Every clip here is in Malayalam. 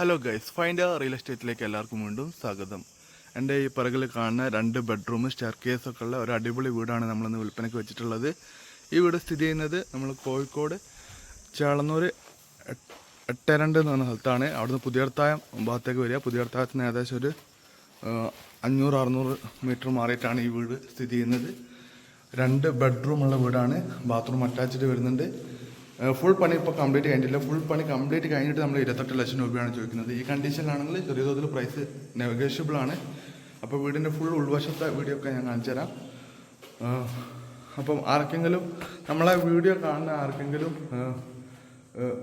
ഹലോ ഗൈസ്, ഫൈൻഡ് റിയൽ എസ്റ്റേറ്റിലേക്ക് എല്ലാവർക്കും വീണ്ടും സ്വാഗതം. എൻ്റെ ഈ പിറകിൽ കാണുന്ന 2 ബെഡ്റൂം സ്റ്റെയർ കേസൊക്കെ ഉള്ള ഒരു അടിപൊളി വീടാണ് നമ്മളിന്ന് വിൽപ്പനയ്ക്ക് വെച്ചിട്ടുള്ളത്. ഈ വീട് സ്ഥിതി ചെയ്യുന്നത് നമ്മൾ കോഴിക്കോട് ചേളന്നൂർ 82 എന്ന് പറഞ്ഞ സ്ഥലത്താണ്. അവിടുന്ന് പുതിയർത്തായം ഭാഗത്തേക്ക് വരിക. പുതിയർത്തായത്തിന് ഏകദേശം ഒരു 500-600 മീറ്റർ മാറിയിട്ടാണ് ഈ വീട് സ്ഥിതി ചെയ്യുന്നത്. 2 ബെഡ്റൂമുള്ള വീടാണ്. ബാത്റൂം അറ്റാച്ച്ഡ് വരുന്നുണ്ട്. ഫുൾ പണി ഇപ്പോൾ കംപ്ലീറ്റ് കഴിഞ്ഞിട്ടില്ല. ഫുൾ പണി കംപ്ലീറ്റ് കഴിഞ്ഞിട്ട് നമ്മൾ 28 ലക്ഷം രൂപയാണ് ചോദിക്കുന്നത്. ഈ കണ്ടീഷനിലാണെങ്കിൽ ചെറിയ തോതിൽ പ്രൈസ് നെഗോഷ്യബിൾ ആണ്. അപ്പോൾ വീടിൻ്റെ ഫുൾ ഉൾവശത്തെ വീഡിയോ ഒക്കെ ഞാൻ കാണിച്ചു തരാം. അപ്പം ആർക്കെങ്കിലും നമ്മളെ വീഡിയോ കാണുന്ന ആർക്കെങ്കിലും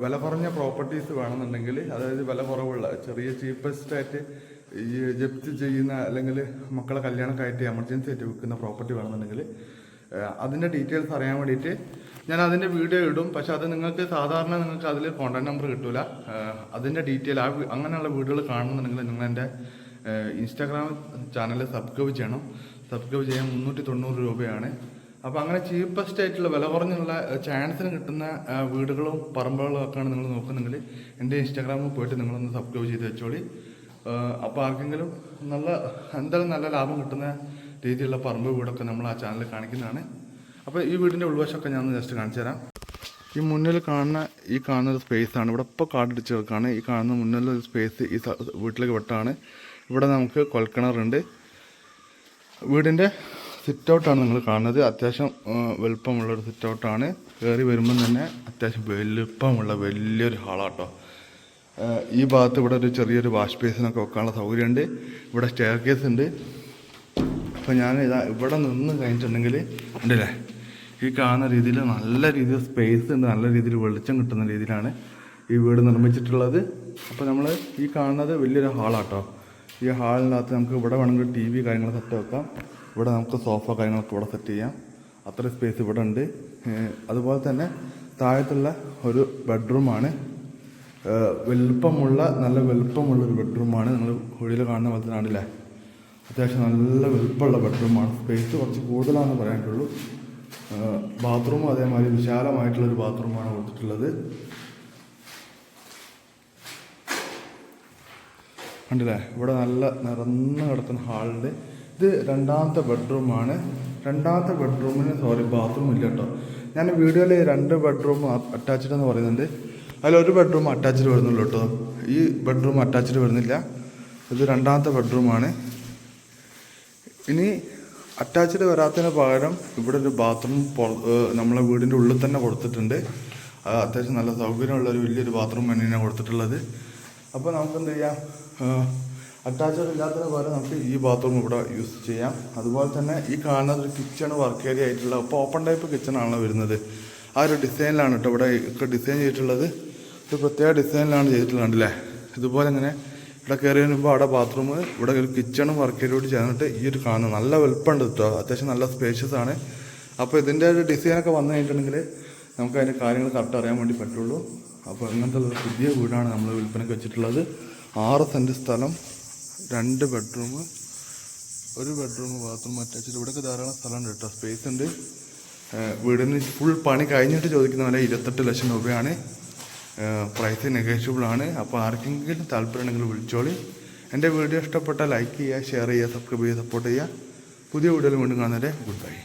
വില കുറഞ്ഞ പ്രോപ്പർട്ടീസ് വേണമെന്നുണ്ടെങ്കിൽ, അതായത് വില കുറവുള്ള ചെറിയ ചീപ്പസ്റ്റായിട്ട് ഈ ജപ്തി ചെയ്യുന്ന അല്ലെങ്കിൽ മക്കളെ കല്യാണമൊക്കെ എമർജൻസി ആയിട്ട് വിൽക്കുന്ന പ്രോപ്പർട്ടി വേണമെന്നുണ്ടെങ്കിൽ അതിൻ്റെ ഡീറ്റെയിൽസ് അറിയാൻ വേണ്ടിയിട്ട് ഞാൻ അതിൻ്റെ വീഡിയോ ഇടും. പക്ഷെ അത് നിങ്ങൾക്ക് സാധാരണ നിങ്ങൾക്ക് അതിൽ കോൺടാക്ട് നമ്പർ കിട്ടില്ല. അതിൻ്റെ ഡീറ്റെയിൽ അങ്ങനെയുള്ള വീഡിയോകൾ കാണുന്നുണ്ടെങ്കിൽ നിങ്ങൾ എൻ്റെ ഇൻസ്റ്റാഗ്രാം ചാനൽ സബ്സ്ക്രൈബ് ചെയ്യണം. സബ്സ്ക്രൈബ് ചെയ്യാൻ 390 രൂപയാണ്. അപ്പോൾ അങ്ങനെ ചീപ്പസ്റ്റ് ആയിട്ടുള്ള വില കുറഞ്ഞുള്ള ചാൻസിന് കിട്ടുന്ന വീടുകളും പറമ്പുകളും ഒക്കെയാണ് നിങ്ങൾ നോക്കുന്നെങ്കിൽ എൻ്റെ ഇൻസ്റ്റാഗ്രാമിൽ പോയിട്ട് നിങ്ങളൊന്ന് സബ്സ്ക്രൈബ് ചെയ്ത് വെച്ചോളി. അപ്പോൾ ആർക്കെങ്കിലും എന്തായാലും നല്ല ലാഭം കിട്ടുന്ന രീതിയിലുള്ള പറമ്പ് വീടൊക്കെ നമ്മൾ ആ ചാനലിൽ കാണിക്കുന്നതാണ്. അപ്പോൾ ഈ വീടിൻ്റെ ഉൾവശമൊക്കെ ഞാൻ ജസ്റ്റ് കാണിച്ചു തരാം. ഈ മുന്നിൽ കാണുന്നൊരു സ്പേസാണ്. ഇവിടെ ഇപ്പോൾ കാർഡടിച്ച് ചേർക്കാണ്. ഈ കാണുന്ന മുന്നിലൊരു സ്പേസ് ഈ വീട്ടിലേക്ക് വെട്ടാണ്. ഇവിടെ നമുക്ക് കൊൽക്കിണറുണ്ട്. വീടിൻ്റെ സിറ്റ് ഔട്ടാണ് നിങ്ങൾ കാണുന്നത്. അത്യാവശ്യം വലുപ്പമുള്ളൊരു സിറ്റ് ഔട്ടാണ്. കയറി വരുമ്പം തന്നെ അത്യാവശ്യം വലുപ്പമുള്ള വലിയൊരു ഹാളാട്ടോ. ഈ ഭാഗത്ത് ഇവിടെ ഒരു ചെറിയൊരു വാഷ് ബേസിനൊക്കെ വെക്കാനുള്ള സൗകര്യമുണ്ട്. ഇവിടെ സ്റ്റെയർ കേസ് ഉണ്ട്. അപ്പോൾ ഞാൻ ഇവിടെ നിന്ന് കഴിഞ്ഞിട്ടുണ്ടെങ്കിൽ ഉണ്ടല്ലേ, ഈ കാണുന്ന രീതിയിൽ നല്ല രീതിയിൽ സ്പേസ് ഉണ്ട്. നല്ല രീതിയിൽ വെളിച്ചം കിട്ടുന്ന രീതിയിലാണ് ഈ വീട് നിർമ്മിച്ചിട്ടുള്ളത്. അപ്പോൾ നമ്മൾ ഈ കാണുന്നത് വലിയൊരു ഹാളാട്ടോ. ഈ ഹാളിനകത്ത് നമുക്ക് ഇവിടെ വേണമെങ്കിൽ TV കാര്യങ്ങൾ സെറ്റ് വെക്കാം. ഇവിടെ നമുക്ക് സോഫ കാര്യങ്ങളൊക്കെ ഇവിടെ സെറ്റ് ചെയ്യാം. അത്ര സ്പേസ് ഇവിടെ ഉണ്ട്. അതുപോലെ തന്നെ താഴത്തുള്ള ഒരു ബെഡ്റൂമാണ്. നല്ല വലുപ്പമുള്ളൊരു ബെഡ്റൂമാണ്. നിങ്ങൾ വീഡിയോയിൽ കാണുന്ന പോലെ തന്നെ ആണല്ലേ, അത്യാവശ്യം നല്ല വലുപ്പമുള്ള ബെഡ്റൂമാണ്. സ്പേസ് കുറച്ച് കൂടുതലാണെന്ന് പറയാനുള്ളൂ. ബാത്റൂമും അതേമാതിരി വിശാലമായിട്ടുള്ളൊരു ബാത്റൂമാണ് കൊടുത്തിട്ടുള്ളത്. കണ്ടില്ലേ, ഇവിടെ നല്ല നിറഞ്ഞു കിടക്കുന്ന ഹാളിൻ്റെ ഇത് 2ാമത്തെ ബെഡ്റൂമാണ്. 2ാമത്തെ ബെഡ്റൂമിന് ബാത്റൂം ഇല്ല കേട്ടോ. ഞാൻ വീഡിയോയിൽ 2 ബെഡ്റൂം അറ്റാച്ച്ഡ് എന്ന് പറയുന്നുണ്ട്. അതിലൊരു ബെഡ്റൂം അറ്റാച്ച്ഡ് വരുന്നുള്ളൂ കേട്ടോ. ഈ ബെഡ്റൂം അറ്റാച്ച്ഡ് വരുന്നില്ല. ഇത് 2ാമത്തെ ബെഡ്റൂമാണ്. ഇനി അറ്റാച്ച്ഡ് വരാത്തതിന് പകരം ഇവിടെ ഒരു ബാത്റൂം നമ്മളെ വീടിൻ്റെ ഉള്ളിൽ തന്നെ കൊടുത്തിട്ടുണ്ട്. അത്യാവശ്യം നല്ല സൗകര്യമുള്ളൊരു വലിയൊരു ബാത്റൂം തന്നെയാണ് കൊടുത്തിട്ടുള്ളത്. അപ്പോൾ നമുക്ക് എന്ത് ചെയ്യാം, അറ്റാച്ച്ഡ് ഇല്ലാത്തതിന് പകരം നമുക്ക് ഈ ബാത്റൂം ഇവിടെ യൂസ് ചെയ്യാം. അതുപോലെ തന്നെ ഈ കാണുന്നത് ഒരു കിച്ചൺ വർക്ക് ഏരിയ ആയിട്ടുള്ള, ഇപ്പോൾ ഓപ്പൺ ടൈപ്പ് കിച്ചണാണല്ലോ വരുന്നത്. ആ ഒരു ഡിസൈനിലാണ് കേട്ടോ ഇവിടെ ഒക്കെ ഡിസൈൻ ചെയ്തിട്ടുള്ളത്. ഒരു പ്രത്യേക ഡിസൈനിലാണ് ചെയ്തിട്ടുള്ളത് അല്ലേ. ഇതുപോലെ ഇങ്ങനെ ഇവിടെ കയറി വരുമ്പോൾ അവിടെ ബാത്റൂം, ഇവിടെ ഒരു കിച്ചണും വർക്ക് ഏരിയയോട് ചേർന്നിട്ട് ഈ ഒരു കാണുന്നത് നല്ല വലുപ്പമുണ്ട് കേട്ടോ. അത്യാവശ്യം നല്ല സ്പേഷ്യസ് ആണ്. അപ്പോൾ ഇതിൻ്റെ ഒരു ഡിസൈനൊക്കെ വന്നു കഴിഞ്ഞിട്ടുണ്ടെങ്കിൽ നമുക്ക് അതിൻ്റെ കാര്യങ്ങൾ കറക്റ്റ് അറിയാൻ വേണ്ടി പറ്റുള്ളൂ. അപ്പോൾ ഇങ്ങനത്തെ ഒരു പുതിയ വീടാണ് നമ്മൾ വിൽപ്പനയ്ക്ക് വെച്ചിട്ടുള്ളത്. 6 സെൻറ്റ് സ്ഥലം, 2 ബെഡ്റൂം, ഒരു ബെഡ്റൂം, ബാത്റൂം അറ്റാച്ച്ഡ്. ഇവിടെയൊക്കെ ധാരാളം സ്ഥലമുണ്ട് കേട്ടോ, സ്പേസ് ഉണ്ട്. വീടിന് ഫുൾ പണി കഴിഞ്ഞിട്ട് ചോദിക്കുന്ന വില 28 ലക്ഷം രൂപയാണ്. പ്രൈസ് നെഗോഷ്യബിൾ ആണ്. അപ്പോൾ ആർക്കെങ്കിലും താല്പര്യമുണ്ടെങ്കിൽ വിളിച്ചോളി. എൻ്റെ വീഡിയോ ഇഷ്ടപ്പെട്ടാൽ ലൈക്ക് ചെയ്യുക, ഷെയർ ചെയ്യുക, സബ്സ്ക്രൈബ് ചെയ്യുക, സപ്പോർട്ട് ചെയ്യുക. പുതിയ വീഡിയോയിൽ വീണ്ടും കാണുന്നവരെ ഗുഡ് ബൈ.